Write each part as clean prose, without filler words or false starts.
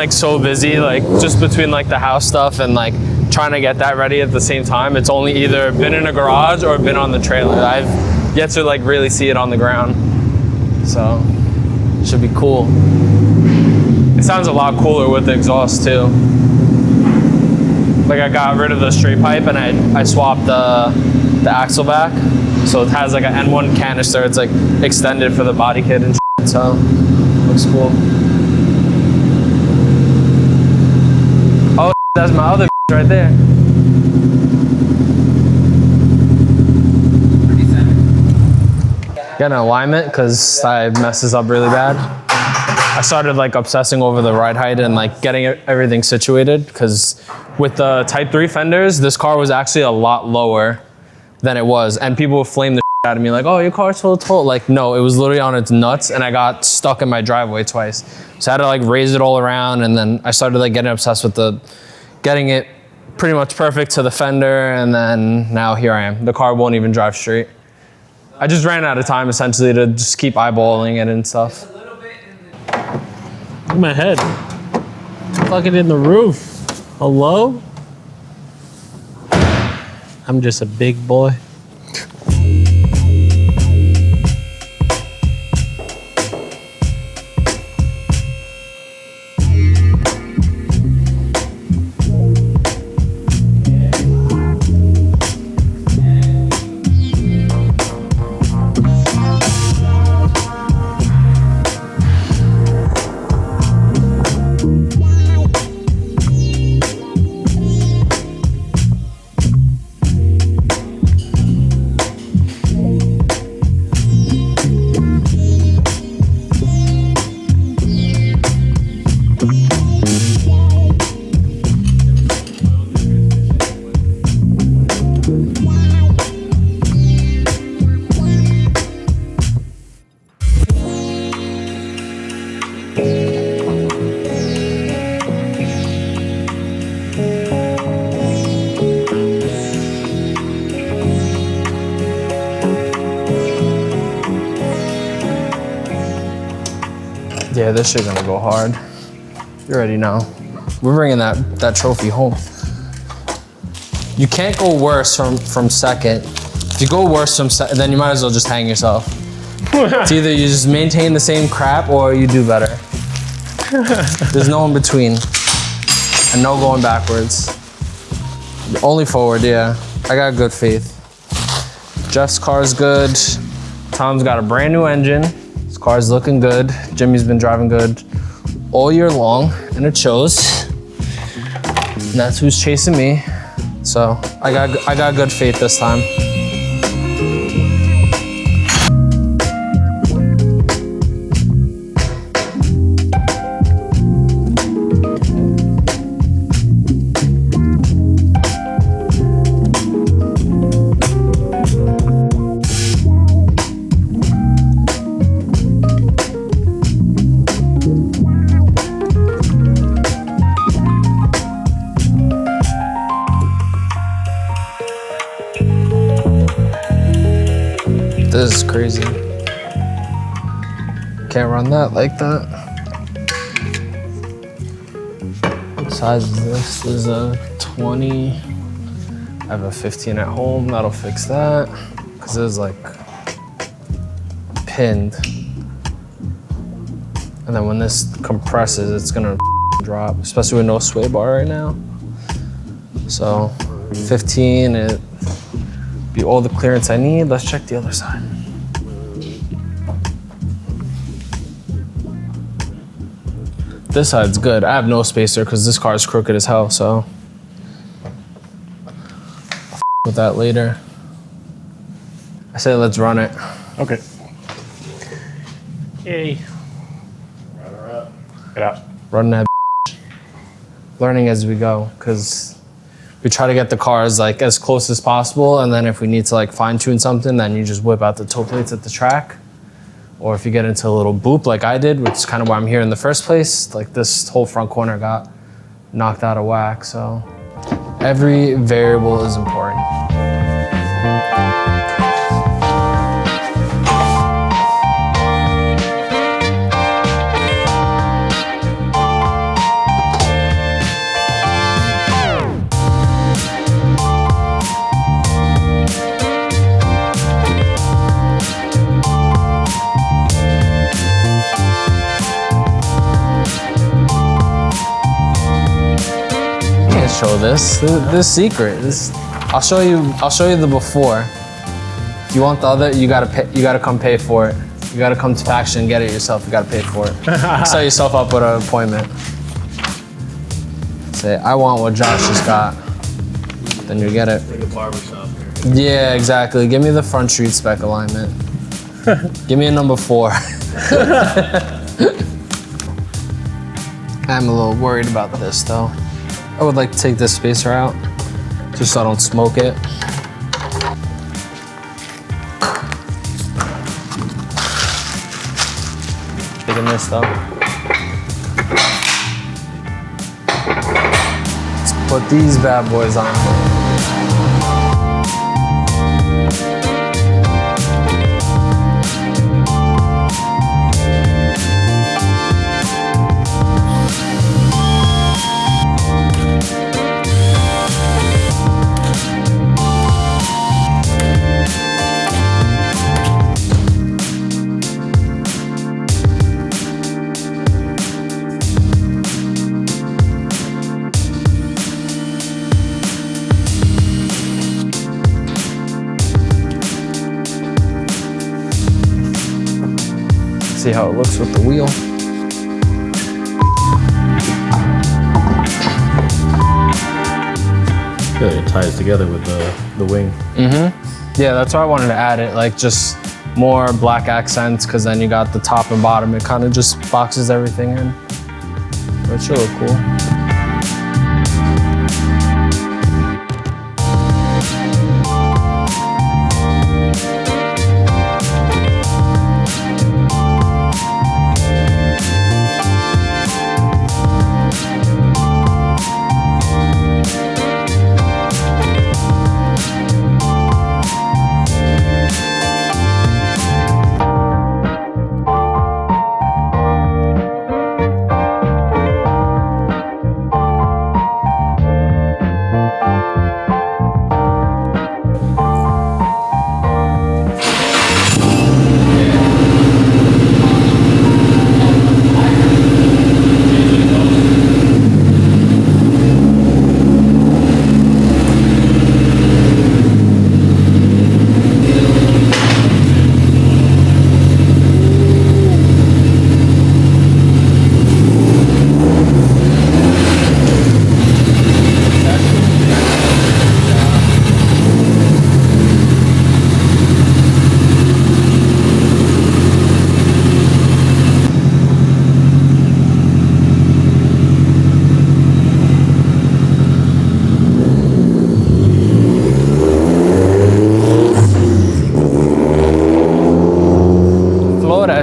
like so busy, like just between like the house stuff and like trying to get that ready at the same time. It's only either been in a garage or been on the trailer. I've yet to like really see it on the ground. So should be cool. It sounds a lot cooler with the exhaust too. Like I got rid of the straight pipe and I swapped the axle back. So it has like an N1 canister. It's like extended for the body kit and shit, so looks cool. Oh, that's my other right there. Getting alignment because I messed this up really bad. I started like obsessing over the ride height and like getting everything situated because with the Type 3 fenders, this car was actually a lot lower than it was. And people would flame the shit out of me like, oh, your car's so tall. Like, no, it was literally on its nuts and I got stuck in my driveway twice. So I had to like raise it all around, and then I started like getting obsessed with getting it pretty much perfect to the fender, and then now here I am. The car won't even drive straight. I just ran out of time essentially to just keep eyeballing it and stuff. Look at my head. Fucking in the roof. Hello? I'm just a big boy. Yeah, this shit gonna go hard. You already know. We're bringing that trophy home. You can't go worse from second. If you go worse from second, then you might as well just hang yourself. It's either you just maintain the same crap or you do better. There's no in between. And no going backwards. Only forward, yeah. I got good faith. Jeff's car's good. Tom's got a brand new engine. His car's looking good. Jimmy's been driving good all year long, and it shows. And that's who's chasing me. So I got good faith this time. This is crazy. Can't run that like that. What size is this? This is a 20. I have a 15 at home. That'll fix that. Because it's like pinned. And then when this compresses, it's gonna drop, especially with no sway bar right now. So 15, it be all the clearance I need. Let's check the other side. This side's good. I have no spacer because this car is crooked as hell, so I'll with that later. I say let's run it. Okay. Yay. Get out. Run that. Learning as we go, because we try to get the cars like as close as possible, and then if we need to like fine tune something, then you just whip out the toe plates at the track. Or if you get into a little boop like I did, which is kind of why I'm here in the first place, like this whole front corner got knocked out of whack. So every variable is important. show this. This secret. I'll show you the before. If you want the other, you gotta pay, you gotta come pay for it. You gotta come to Faction and get it yourself. You gotta pay for it. Set yourself up with an appointment. Say, I want what Josh just got. Then you get it. Like a barbershop here. Yeah, exactly. Give me the front street spec alignment. Give me a number 4. I'm a little worried about this though. I would like to take this spacer out just so I don't smoke it. Taking this though. Let's put these bad boys on. See how it looks with the wheel. Good, it ties together with the wing. Yeah, that's why I wanted to add it, like just more black accents, because then you got the top and bottom. It kind of just boxes everything in. But it should look cool.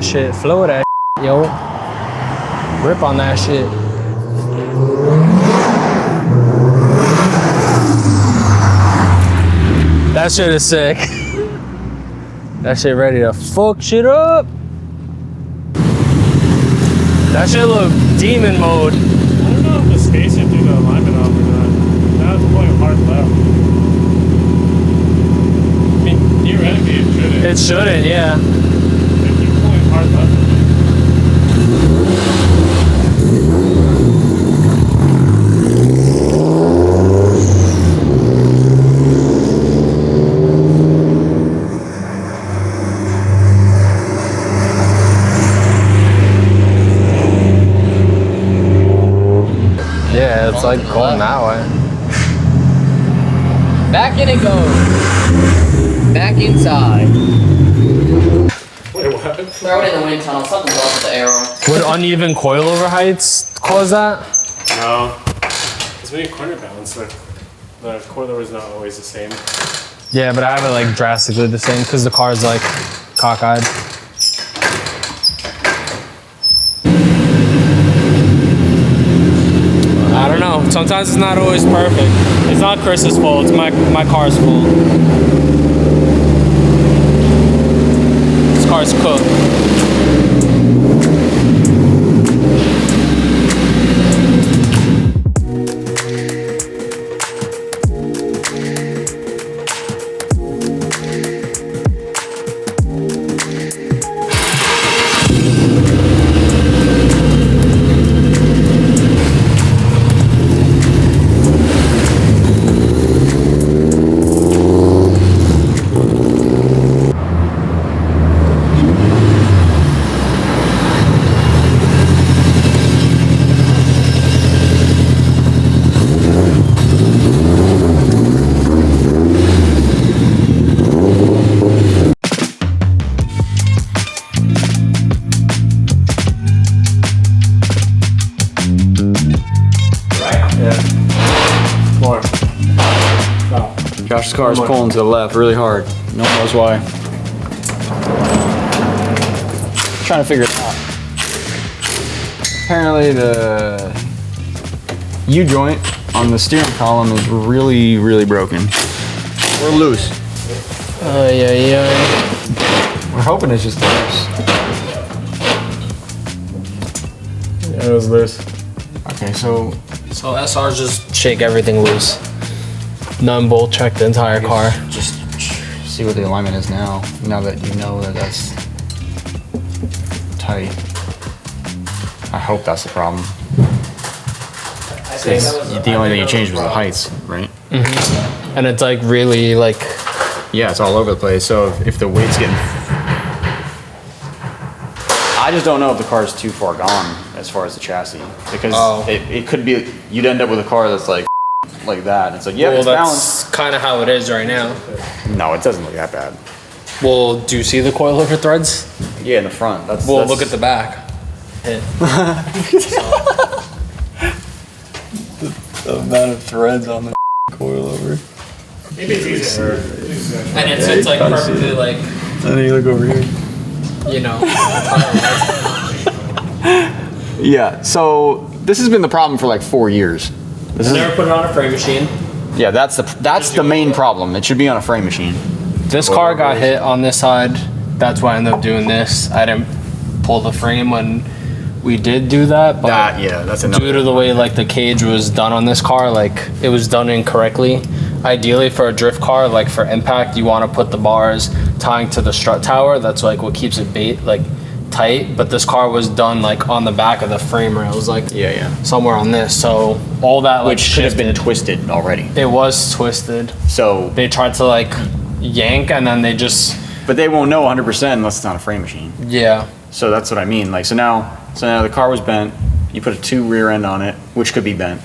Shit, flow that shit, yo. Rip on that shit. That shit is sick. That shit ready to fuck shit up. That shit look demon mode. I don't know if the spacer threw the alignment off or not. That was going hard left. I mean, theoretically it shouldn't. It shouldn't, yeah. Hard left. Yeah, it's like going that way. Back in it goes. Back inside. Wait, what? Throw it in the wind tunnel. Something's off with the arrow. Would uneven coilover heights cause that? No. It's maybe corner balance. The coilover is not always the same. Yeah, but I have it like drastically the same because the car's like cockeyed. I don't know. Sometimes it's not always perfect. It's not Chris's fault. It's my car's fault. This car's cooked. gosh, this car is pulling to the left really hard. No one knows why. Trying to figure it out. Apparently the U-joint on the steering column is really, really broken. Or loose. Yeah. We're hoping it's just loose. Yeah, it was loose. Okay, so SRs just shake everything loose. None bolt check the entire car. just see what the alignment is now that you know that that's tight. I hope that's the problem. The only thing you changed was the heights, right? And it's like really like, Yeah, it's all over the place. So if the weight's getting... I just don't know if the car is too far gone as far as the chassis. Because it could be, you'd end up with a car that's like that. It's like, yeah, it's balanced. that's kind of how it is right now. No, it doesn't look that bad. Well, do you see the coilover threads? Yeah, in the front. That's Look at the back. the amount of threads on the coilover. Maybe it's easier. And it's like perfectly like, And then you look over here. you know. Yeah, so this has been the problem for like 4 years. This is, Never put it on a frame machine. yeah, that's the main problem. It should be on a frame machine. This car got hit on this side. That's why I ended up doing this. I didn't pull the frame when we did do that, but That's another. due to the way like the cage was done on this car, like it was done incorrectly. Ideally for a drift car, like for impact, you want to put the bars tying to the strut tower. That's like what keeps it tight. But this car was done like on the back of the frame rails, like somewhere on this. So all that like Which should have been twisted already. It was twisted. So, They tried to like yank and then they just but they won't know 100% unless it's on a frame machine. yeah. So that's what I mean. Like, so now the car was bent. You put a 2 rear end on it, which could be bent,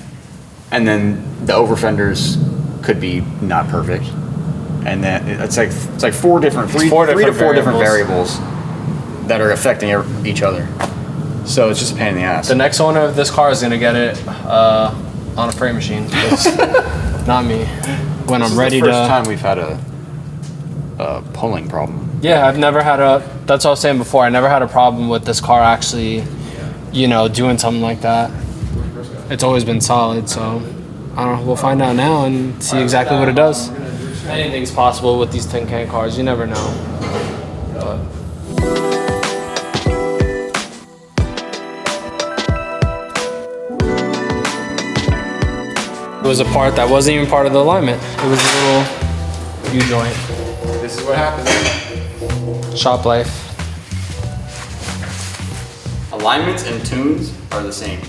and then the over fenders could be not perfect, and then it's like 3 to 4 different variables that are affecting each other. So it's just a pain in the ass. The next owner of this car is gonna get it on a frame machine. It's not me. When I'm ready the first to. time we've had a pulling problem. Yeah, I've never had that's what I was saying before. I never had a problem with this car actually, doing something like that. It's always been solid, so I don't know. We'll find out now and see exactly what it does. Anything's possible with these tin can cars. You never know. But. It was a part that wasn't even part of the alignment. It was a little U-joint. This is what happens. Shop life. Alignments and tunes are the same.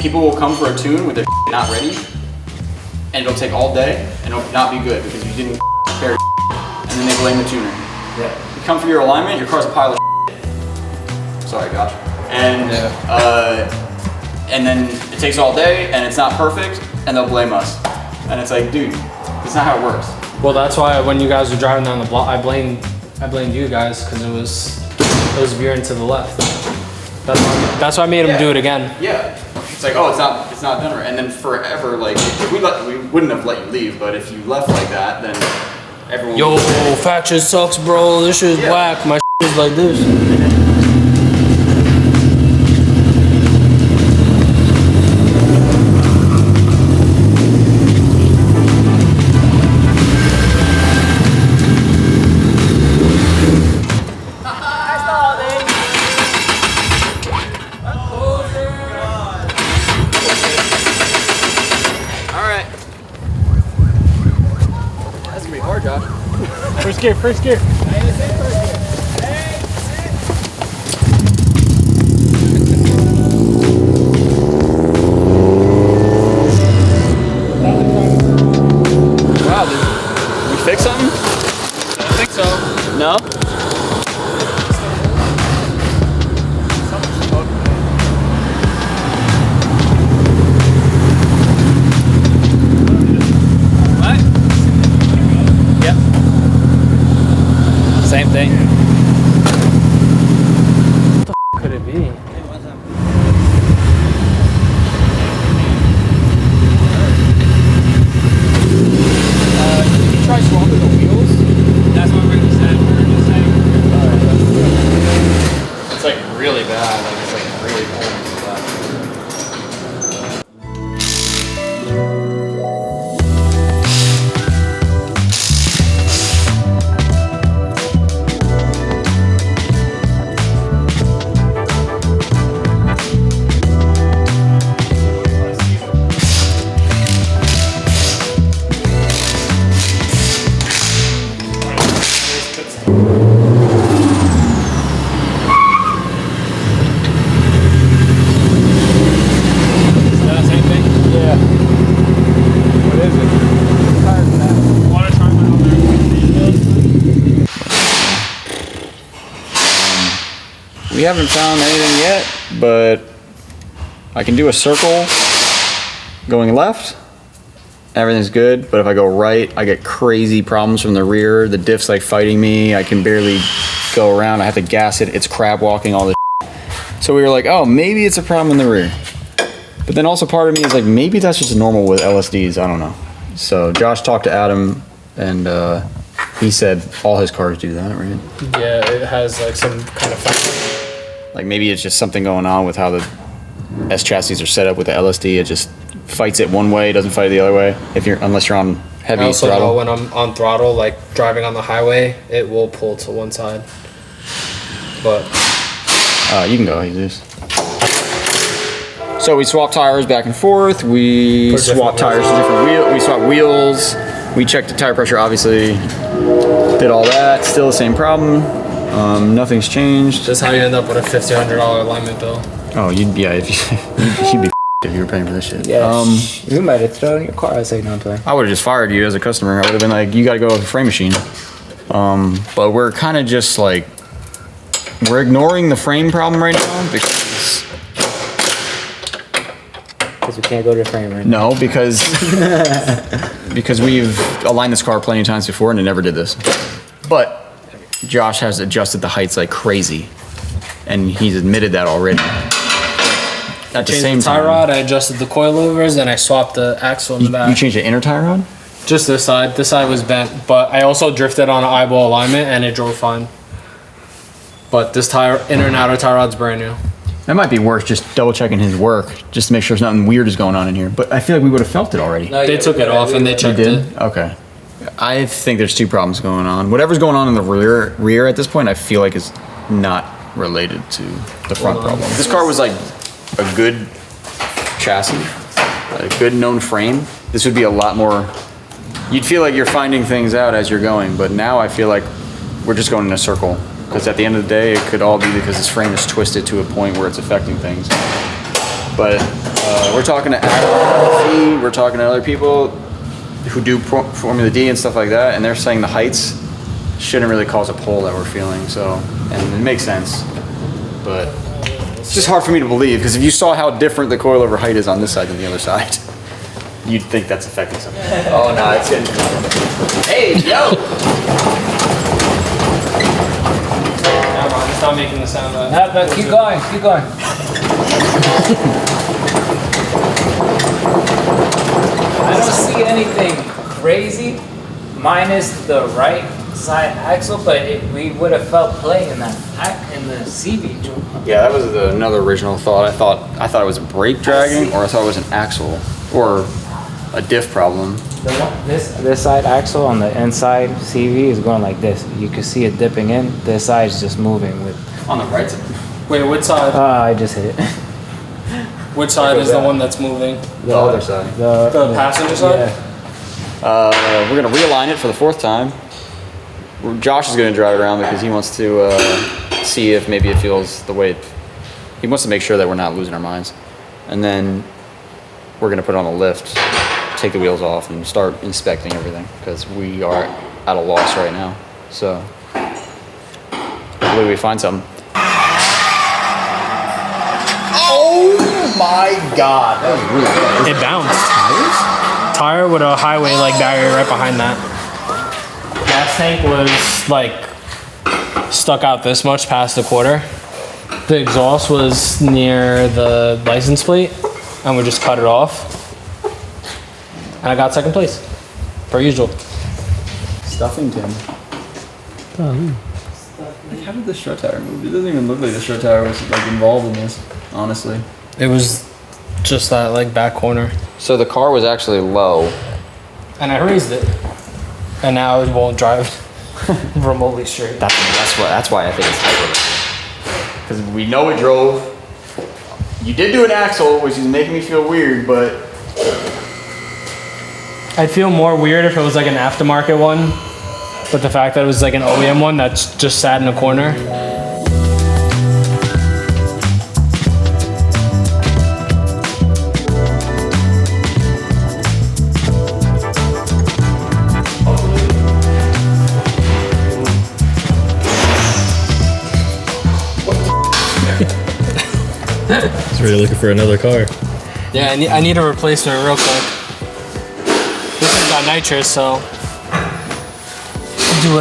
People will come for a tune with their not ready, and it'll take all day, and it'll not be good because you didn't prepare, and then they blame the tuner. Yeah. You come for your alignment, your car's a pile of Sorry, gotcha. And then it takes all day, and it's not perfect, and they'll blame us. And it's like, dude, that's not how it works. Well, that's why when you guys were driving down the block, I blamed you guys because it was veering to the left. That's why I made him do it again. Yeah. It's like, oh, it's not done right. And then forever, like, if we wouldn't have let you leave, but if you left like that, then everyone. Yo, fat shit sucks, bro. This shit is whack. My shit is like this. First gear. Wow, did we fix something? I think so. No? What? Yep. Same thing. What the f could it be? we haven't found anything yet, but I can do a circle going left. Everything's good, but if I go right, I get crazy problems from the rear. The diff's like fighting me. I can barely go around. I have to gas it. It's crab walking all this. So we were like, oh, maybe it's a problem in the rear. But then also part of me is like, maybe that's just normal with LSDs. I don't know. So Josh talked to Adam, and he said all his cars do that, right? Yeah, it has like some kind of function. Like maybe it's just something going on with how the S chassis are set up with the LSD. It just fights it one way, doesn't fight it the other way. Unless you're on heavy I also throttle. know when I'm on throttle, like driving on the highway, it will pull to one side. But you can go, Jesus. So we swapped tires back and forth. We swapped tires to different wheels. We swapped wheels. We checked the tire pressure, obviously. Did all that. Still the same problem. Nothing's changed. that's how you end up with a $1,500 alignment bill. Oh, you'd be if you were paying for this shit. Yeah, you might have thrown in your car. I say no, I'm playing. I would have just fired you as a customer. I would have been like, you got to go with a frame machine. But we're kind of just like, we're ignoring the frame problem right now because we can't go to the frame right now. no, because we've aligned this car plenty of times before and it never did this. But Josh has adjusted the heights like crazy, and he's admitted that already. At the same Changed the tie time, rod, I adjusted the coilovers, and I swapped the axle in the back. you changed the inner tie rod. Just this side. This side was bent, but I also drifted on an eyeball alignment, and it drove fine. But this inner and outer tie rod's brand new. That might be worth just double checking his work just to make sure there's nothing weird is going on in here. But I feel like we would have felt it already. No, They took it off and they checked it. Okay. I think there's two problems going on. Whatever's going on in the rear at this point, I feel like is not related to the front problem. If this car was like a good chassis, a good known frame, this would be a lot more. You'd feel like you're finding things out as you're going, but now I feel like we're just going in a circle. Because at the end of the day, it could all be because this frame is twisted to a point where it's affecting things. But we're talking to Adam, we're talking to other people who do Formula D and stuff like that, and they're saying the heights shouldn't really cause a pull that we're feeling. So, and it makes sense, but it's just hard for me to believe because if you saw how different the coilover height is on this side than the other side, you'd think that's affecting something. Oh no, it's getting. Hey, yo! It's not making the sound that. No, keep going, keep going. I don't see anything crazy, minus the right side axle, but we would have felt play in that in the CV joint. Yeah, that was another original thought. I thought it was a brake dragging, or I thought it was an axle, or a diff problem. This side axle on the inside CV is going like this. You can see it dipping in. This side is just moving with. On the right side. Wait, which side? I just hit it. Which side is the one that's moving? The other side. The passenger side? Yeah. We're gonna realign it for the 4th time. Josh is gonna drive around because he wants to see if maybe it feels the way he wants to make sure that we're not losing our minds. And then we're gonna put it on the lift, take the wheels off, and start inspecting everything because we are at a loss right now. So hopefully we find something. Oh my God, that was really good. It bounced. Tire with a highway like barrier right behind that. Gas tank was like stuck out this much past the quarter. The exhaust was near the license plate, and we just cut it off. And I got 2nd place, per usual. Stuffington. Like, how did the strut tire move? It doesn't even look like the strut tire was like involved in this, honestly. It was just that like back corner. So the car was actually low. And I raised it. And now it won't drive remotely straight. That's why I think it's tight with it. Because we know it drove. You did do an axle, which is making me feel weird, but I'd feel more weird if it was like an aftermarket one. But the fact that it was like an OEM one that's just sat in a corner. We're looking for another car. Yeah, I need a replacement real quick. This has got nitrous, so I'll do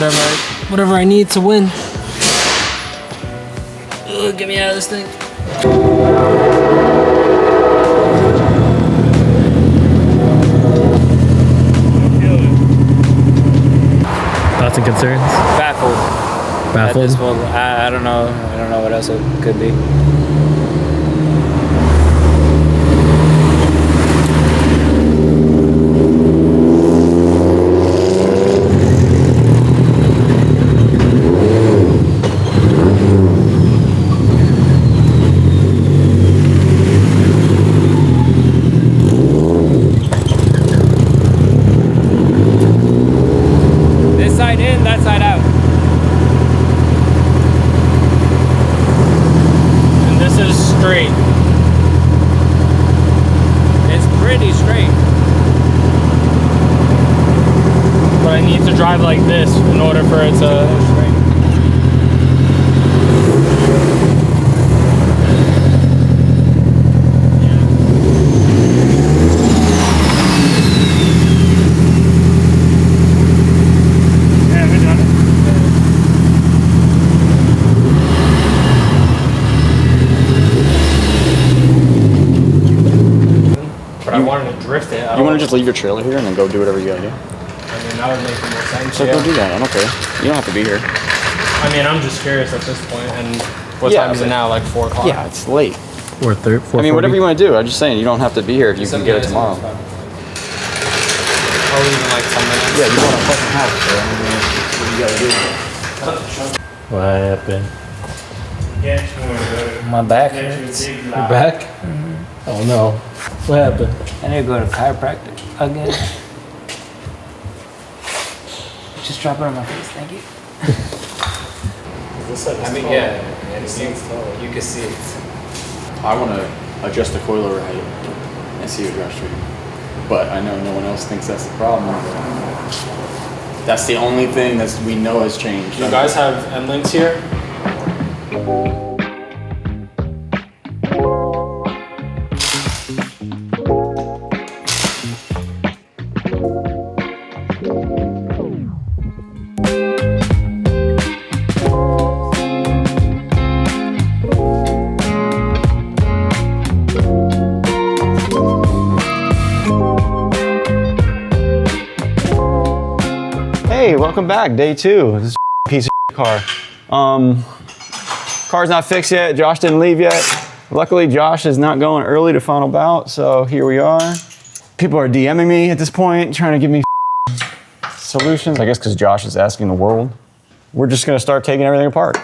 whatever I need to win. Ugh, get me out of this thing. Thoughts and concerns? Baffled. At Baffled? this moment, I don't know. I don't know what else it could be. This side in, that side out. And this is straight. It's pretty straight. But I need to drive like this in order for it to... Straight. But I wanted to drift it. You want to just leave your trailer here and then go do whatever you gotta do? I mean, that would make more sense. So go do that. I don't care. You don't have to be here. I mean, I'm just curious at this point. And what Yeah, time is it but- now? Like 4 o'clock? Yeah, it's late. 4:30. I mean, whatever you want to do. I'm just saying, you don't have to be here if you can get it tomorrow. I'll leave in like 10 minutes. Yeah, you want a fucking house, so I mean, what do you gotta do? What happened? My back hurts. Your back? Oh no. What happened? I need to go to chiropractic again. Just drop it on my face, thank you. I mean, yeah, you can see it. I want to adjust the coilover height and see what drives straight. But I know no one else thinks that's the problem. That's the only thing that we know has changed. You guys have end links here? Hey, welcome back, day 2. This piece of car. Car's not fixed yet. Josh didn't leave yet. Luckily, Josh is not going early to Final Bout, so here we are. People are DMing me at this point, trying to give me solutions. I guess because Josh is asking the world. We're just gonna start taking everything apart.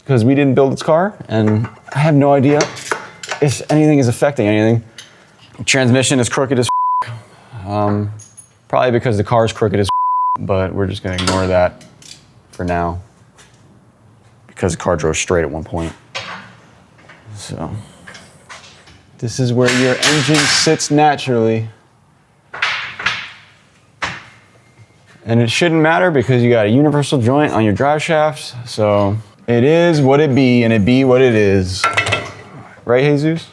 Because we didn't build this car, and I have no idea if anything is affecting anything. Transmission is crooked as probably because the car is crooked as but we're just gonna ignore that for now because the car drove straight at one point. So this is where your engine sits naturally. And it shouldn't matter because you got a universal joint on your drive shaft. So it is what it be and it be what it is. Right, Jesus?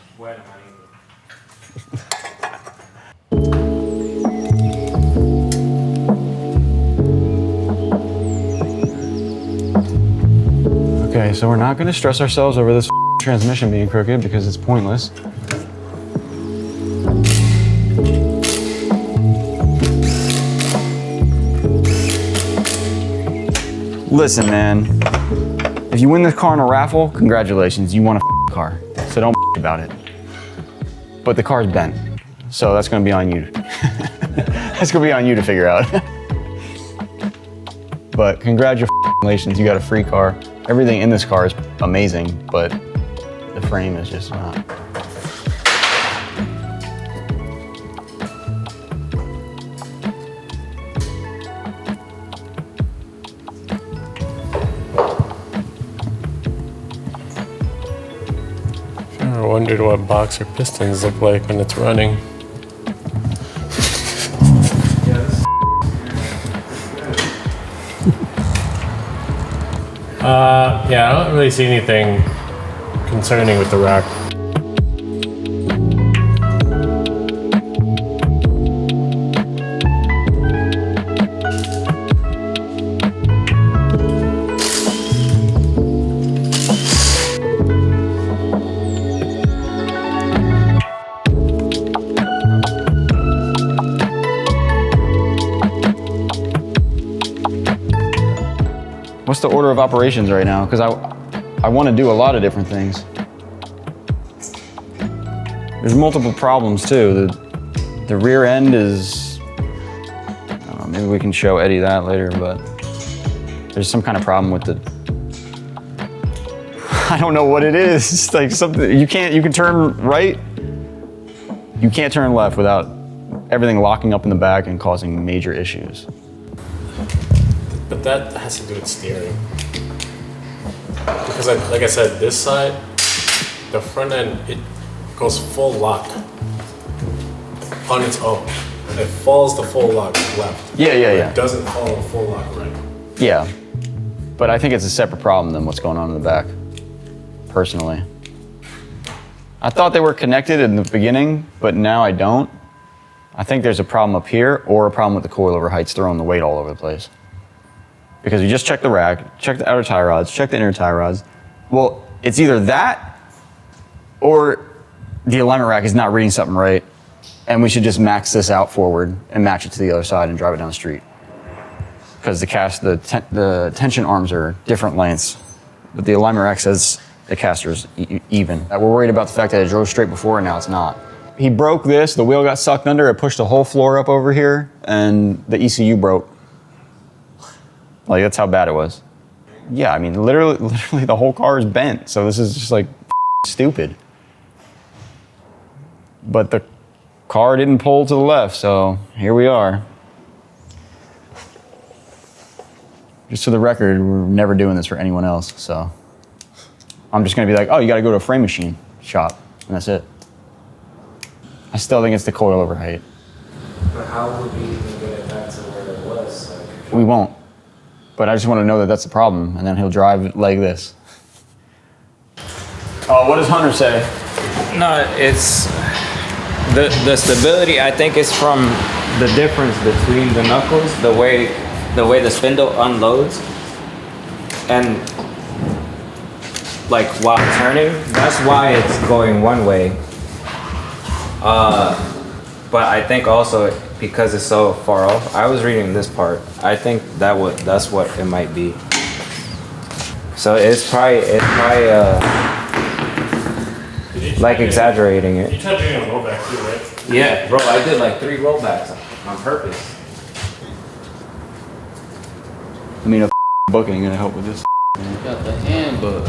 Okay, so we're not gonna stress ourselves over this transmission being crooked because it's pointless. Listen, man, if you win this car in a raffle, congratulations, you won a car. So don't about it. But the car's bent, so that's gonna be on you. That's gonna be on you to figure out. But congratulations, you got a free car. Everything in this car is amazing, but the frame is just not. I wondered what boxer pistons look like when it's running. Yeah, I don't really see anything concerning with the rack. What's the order of operations right now? Because I want to do a lot of different things. There's multiple problems too. The rear end is, I don't know, maybe we can show Eddie that later, but there's some kind of problem with the, I don't know what it is. It's like something, you can turn right, you can't turn left without everything locking up in the back and causing major issues. But that has to do with steering. Because like I said, this side, the front end, it goes full lock on its own. It follows the full lock left. Yeah. It doesn't follow full lock right. Yeah, but I think it's a separate problem than what's going on in the back, personally. I thought they were connected in the beginning, but now I don't. I think there's a problem up here or a problem with the coilover heights throwing the weight all over the place. Because you just check the rack, check the outer tie rods, check the inner tie rods. Well, it's either that or the alignment rack is not reading something right, and we should just max this out forward and match it to the other side and drive it down the street. Because the tension arms are different lengths, but the alignment rack says the caster's even. We're worried about the fact that it drove straight before and now it's not. He broke this, the wheel got sucked under, it pushed the whole floor up over here, and the ECU broke. Like, that's how bad it was. Yeah, I mean, literally the whole car is bent, so this is just like stupid. But the car didn't pull to the left, so here we are. Just for the record, we're never doing this for anyone else, so. I'm just gonna be like, oh, you gotta go to a frame machine shop, and that's it. I still think it's the coilover height. But how would we even get it back to where it was? Like, We won't. But I just want to know that that's the problem, and then he'll drive it like this. Oh, what does Hunter say? no, it's the stability. I think is from the difference between the knuckles, the way the spindle unloads, and like while turning. That's why it's going one way. But I think also because it's so far off. I was reading this part. I think that's what it might be. So it's probably like exaggerating it. You tried doing a rollback too, right? Yeah, bro, I did like 3 rollbacks on purpose. I mean, a book ain't gonna help with this. Got the handbook.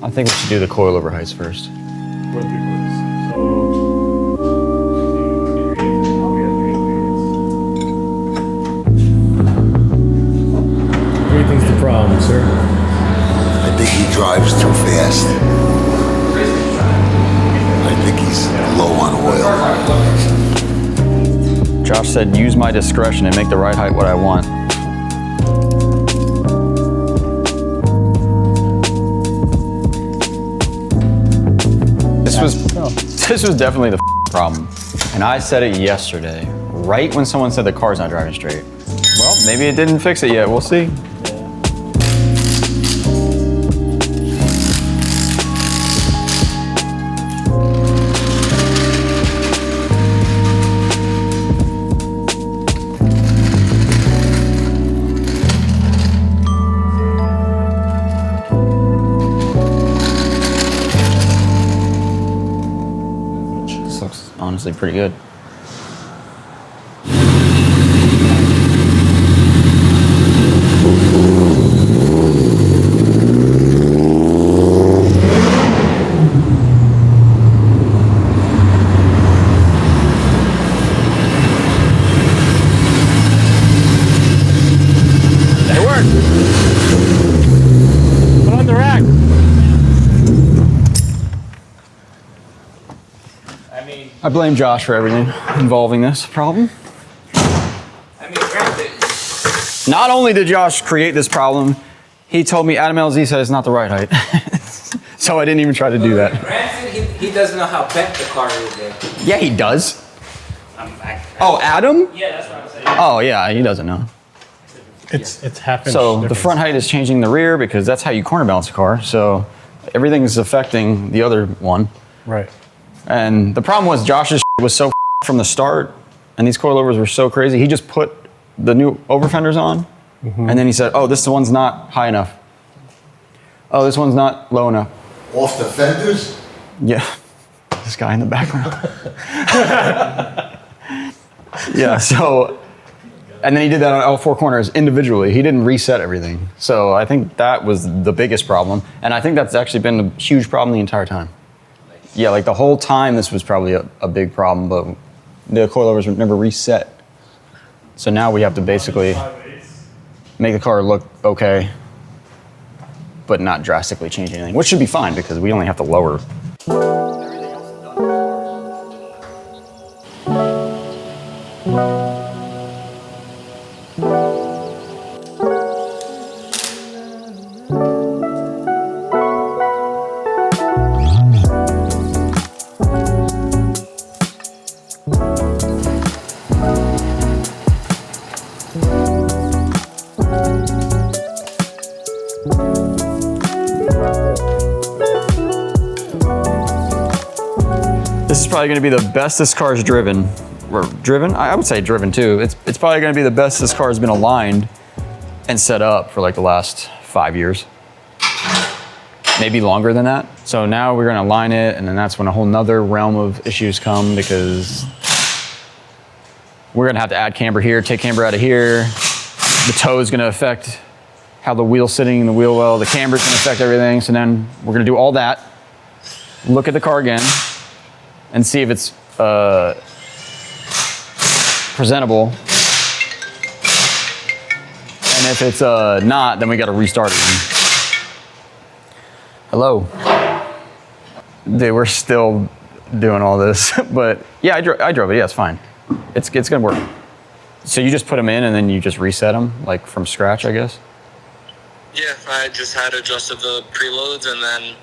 I think we should do the coilover heights first. What do you think's the problem, sir? I think he drives too fast. I think he's low on oil. Josh said, use my discretion and make the ride height what I want. This was definitely the problem. And I said it yesterday, right when someone said the car's not driving straight. Well, maybe it didn't fix it yet, we'll see. honestly pretty good. It worked. Put on the rack. I blame Josh for everything involving this problem. I mean, granted, Not only did Josh create this problem, he told me Adam LZ said it's not the right height. So I didn't even try to do that. granted, he doesn't know how bent the car is there. Yeah, he does. Oh, Adam? Yeah, that's what I'm saying. Oh, yeah, he doesn't know. It's half inch. So the front height is changing the rear because that's how you corner balance a car. So everything is affecting the other one. Right. And the problem was Josh's was so from the start, and these coilovers were so crazy. He just put the new over fenders on, and then he said, "Oh, this one's not high enough. Oh, this one's not low enough." Off the fenders? Yeah, this guy in the background. Yeah. So, and then he did that on all four corners individually. He didn't reset everything. So I think that was the biggest problem, and I think that's actually been a huge problem the entire time. Yeah, like the whole time this was probably a big problem, but the coilovers were never reset. So now we have to basically make the car look okay, but not drastically change anything, which should be fine because we only have to lower. This is probably gonna be the best this car's driven. Or driven? I would say driven too. It's probably gonna be the best this car has been aligned and set up for like the last 5 years. Maybe longer than that. So now we're gonna align it, and then that's when a whole nother realm of issues come because we're gonna have to add camber here, take camber out of here. The toe is gonna affect how the wheel's sitting in the wheel well. The camber's gonna affect everything. So then we're gonna do all that, look at the car again, and see if it's presentable. And if it's not, then we gotta restart it. Hello. Dude, we're still doing all this, but yeah, I drove it, yeah, it's fine. It's gonna work. So you just put them in and then you just reset them, like from scratch, I guess? Yeah, I just had adjusted the preloads, and then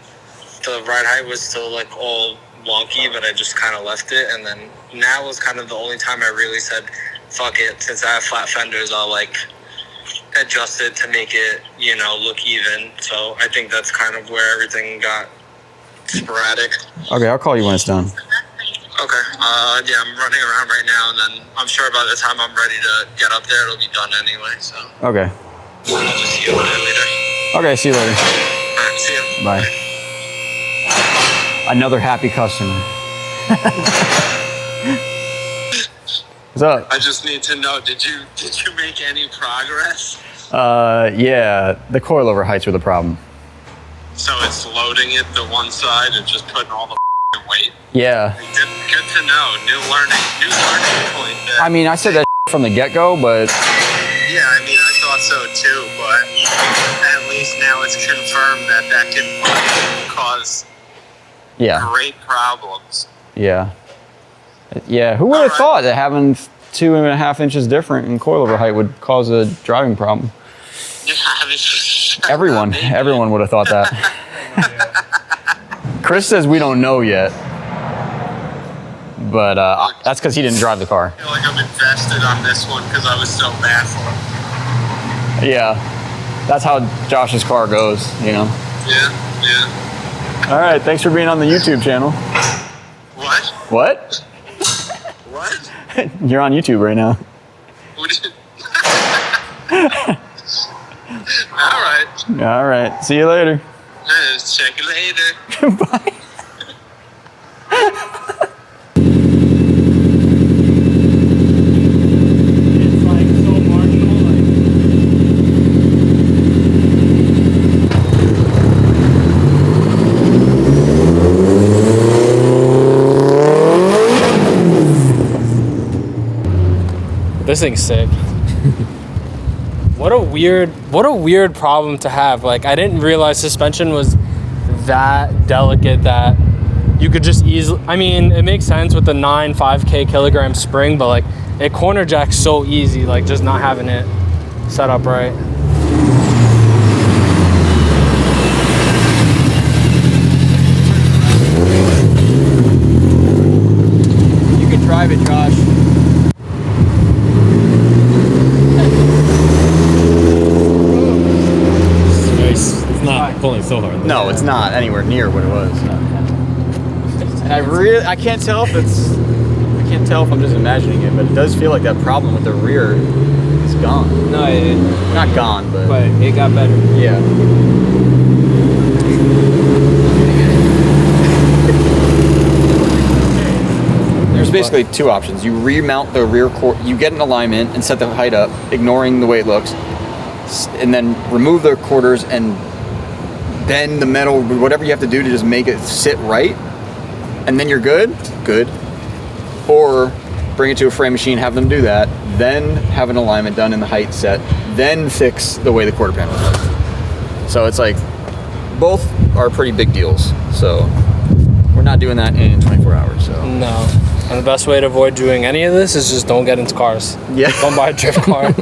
the ride height was still like all wonky, but I just kind of left it. And then now was kind of the only time I really said, fuck it, since I have flat fenders, I'll like adjust it to make it, you know, look even. So I think that's kind of where everything got sporadic. Okay, I'll call you when it's done. Okay, yeah, I'm running around right now, and then I'm sure by the time I'm ready to get up there, it'll be done anyway, so Okay. I'll just see you later. Okay, see you later. All right, see you. Bye. Another happy customer. What's up? I just need to know, did you make any progress? Yeah, the coilover heights were the problem. So it's loading it to one side and just putting all the weight. Yeah. Good to know. New learning point there. I mean, I said that from the get-go, but Yeah, I mean, I thought so too, but at least now it's confirmed that can cause yeah, great problems. yeah. Yeah, who would have Alright. thought that having 2.5 inches different in coilover height would cause a driving problem? Yeah, I mean, Everyone would have thought that. Chris says we don't know yet, but that's because he didn't drive the car. I feel like I'm invested on this one because I was so baffled. Yeah, that's how Josh's car goes, you know. Yeah. All right, thanks for being on the YouTube channel. What? What? What? You're on YouTube right now. What did All right. All right, see you later. Check you later. Bye. This thing's sick. What a weird problem to have. Like, I didn't realize suspension was that delicate that you could just easily, I mean, it makes sense with the 5K kilogram spring, but like it corner jacks so easy, like just not having it set up right. You can drive it, Josh. It's not pulling so hard. No, it's not anywhere near what it was. And I can't tell if I'm just imagining it, but it does feel like that problem with the rear is gone. No, Not gone, but it got better. yeah. There's basically two options. You remount the rear you get an alignment and set the height up, ignoring the way it looks, and then remove the quarters and bend the metal, whatever you have to do to just make it sit right, and then you're good. Or bring it to a frame machine, have them do that, then have an alignment done and the height set, then fix the way the quarter panel is. So it's like, both are pretty big deals. So we're not doing that in 24 hours. So No. And the best way to avoid doing any of this is just don't get into cars. yeah. Don't buy a drift car.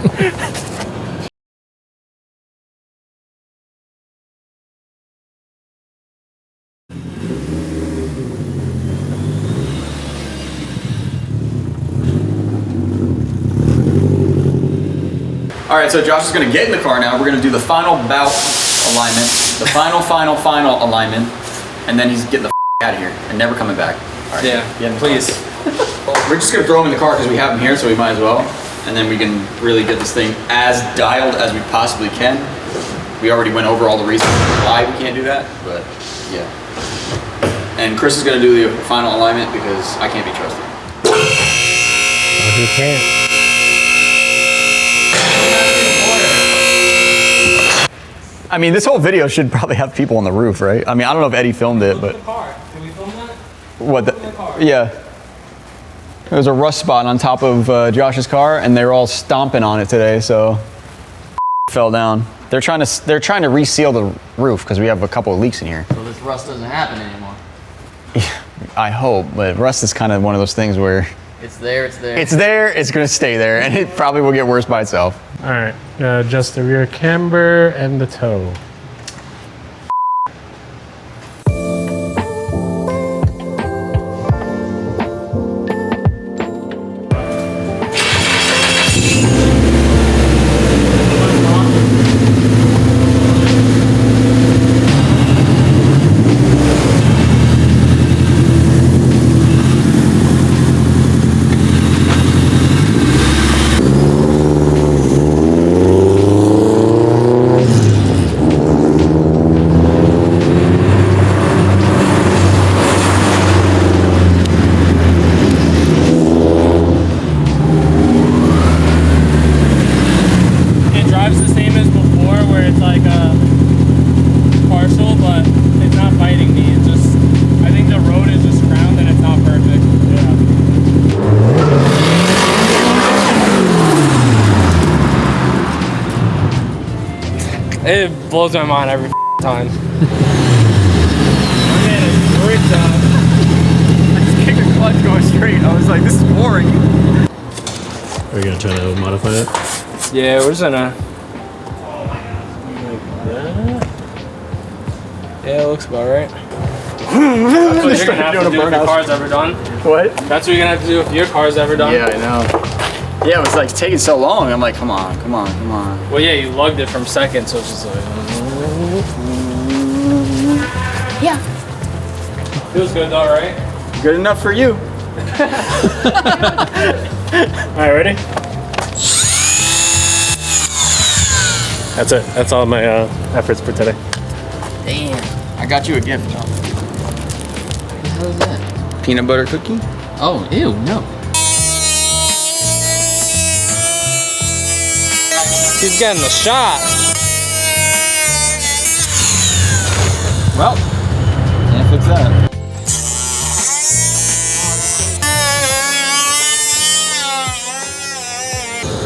All right, so Josh is gonna get in the car now. We're gonna do the final bout alignment, the final alignment, and then he's getting the out of here and never coming back. All right, Yeah, please. We're just gonna throw him in the car because we have him here, so we might as well. And then we can really get this thing as dialed as we possibly can. We already went over all the reasons why we can't do that, but yeah. And Chris is gonna do the final alignment because I can't be trusted. You can't. I mean, this whole video should probably have people on the roof, right? I mean, I don't know if Eddie filmed it, but Can we film that? what? Yeah. There's a rust spot on top of Josh's car, and they're all stomping on it today, so fell down. They're trying to reseal the roof because we have a couple of leaks in here. So this rust doesn't happen anymore. I hope, but rust is kind of one of those things where It's there, it's there. it's there, it's gonna stay there, and it probably will get worse by itself. All right, just the rear camber and the toe. It blows my mind every time. I just kicked the clutch going straight. I was like, this is boring. Are you gonna try to modify it? Yeah, we're just gonna. Yeah, it looks about right. That's what you're gonna have to do if your car's ever done. What? That's what you're gonna have to do if your car's ever done. Yeah, I know. Yeah, it was like taking so long. I'm like, come on. Well, yeah, you lugged it from second, so it's just like. Yeah. Feels good though, right? Good enough for you. All right, ready? That's it. That's all my efforts for today. Damn. I got you a gift, John. What the hell is that? Peanut butter cookie? Oh, ew, no. He's getting a shot. Well, can't fix that.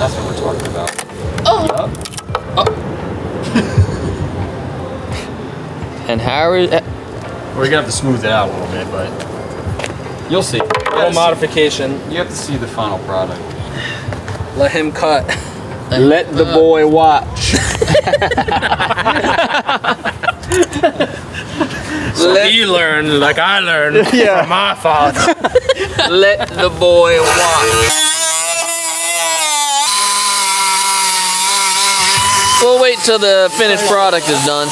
That's what we're talking about. And Harry, We're gonna have to smooth it out a little bit, but you'll see. little modification. You have to see the final product. Let him cut. Let the boy watch. He learned like I learned from my father. Let the boy watch. We'll wait till the finished product is done.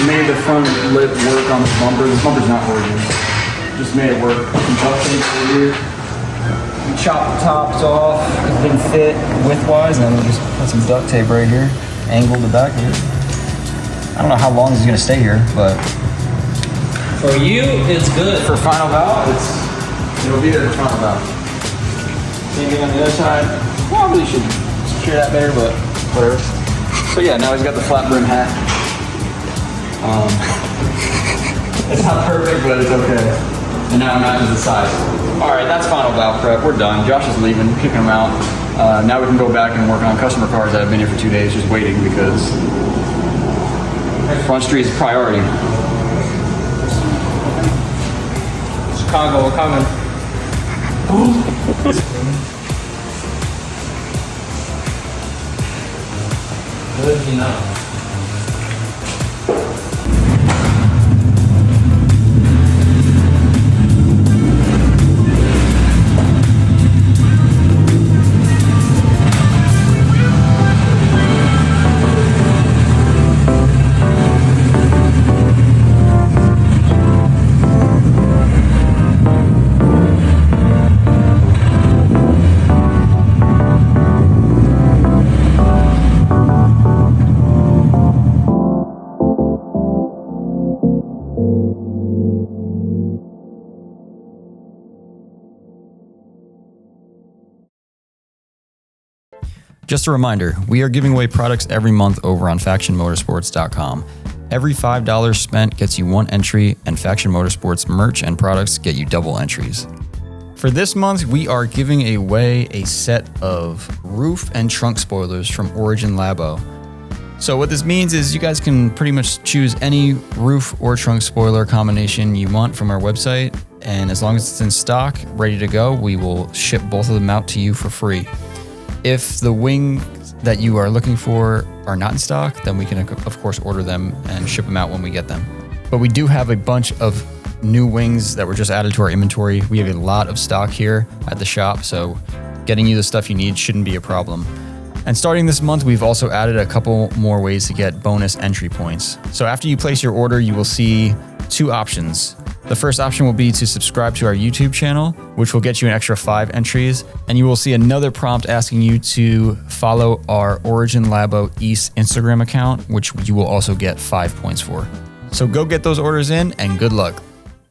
Made the front lip work on this bumper. This bumper's not working. Just made it work. Some duct tape over here. We chopped the tops off because it didn't fit widthwise, and then we just put some duct tape right here, angled the back here. I don't know how long this is gonna stay here, but For you, it's good. for Final Bout, it'll be there for Final Bout. Same thing on the other side. Probably should secure that better, but whatever. So yeah, now he's got the flat brim hat. It's not perfect, but it's okay. And now it matches the size. All right, that's Final Bout prep. We're done. Josh is leaving, kicking him out. Now we can go back and work on customer cars that have been here for 2 days, just waiting because Front Street is priority. Chicago, we're coming. Good enough. Just a reminder, we are giving away products every month over on factionmotorsports.com. Every $5 spent gets you 1 entry, and Faction Motorsports merch and products get you double entries. For this month, we are giving away a set of roof and trunk spoilers from Origin Labo. So what this means is you guys can pretty much choose any roof or trunk spoiler combination you want from our website, and as long as it's in stock, ready to go, we will ship both of them out to you for free. If the wings that you are looking for are not in stock, then we can, of course, order them and ship them out when we get them. But we do have a bunch of new wings that were just added to our inventory. We have a lot of stock here at the shop, so getting you the stuff you need shouldn't be a problem. And starting this month, we've also added a couple more ways to get bonus entry points. So after you place your order, you will see 2 options. The first option will be to subscribe to our YouTube channel, which will get you an extra 5 entries. And you will see another prompt asking you to follow our Origin Labo East Instagram account, which you will also get 5 points for. So go get those orders in and good luck.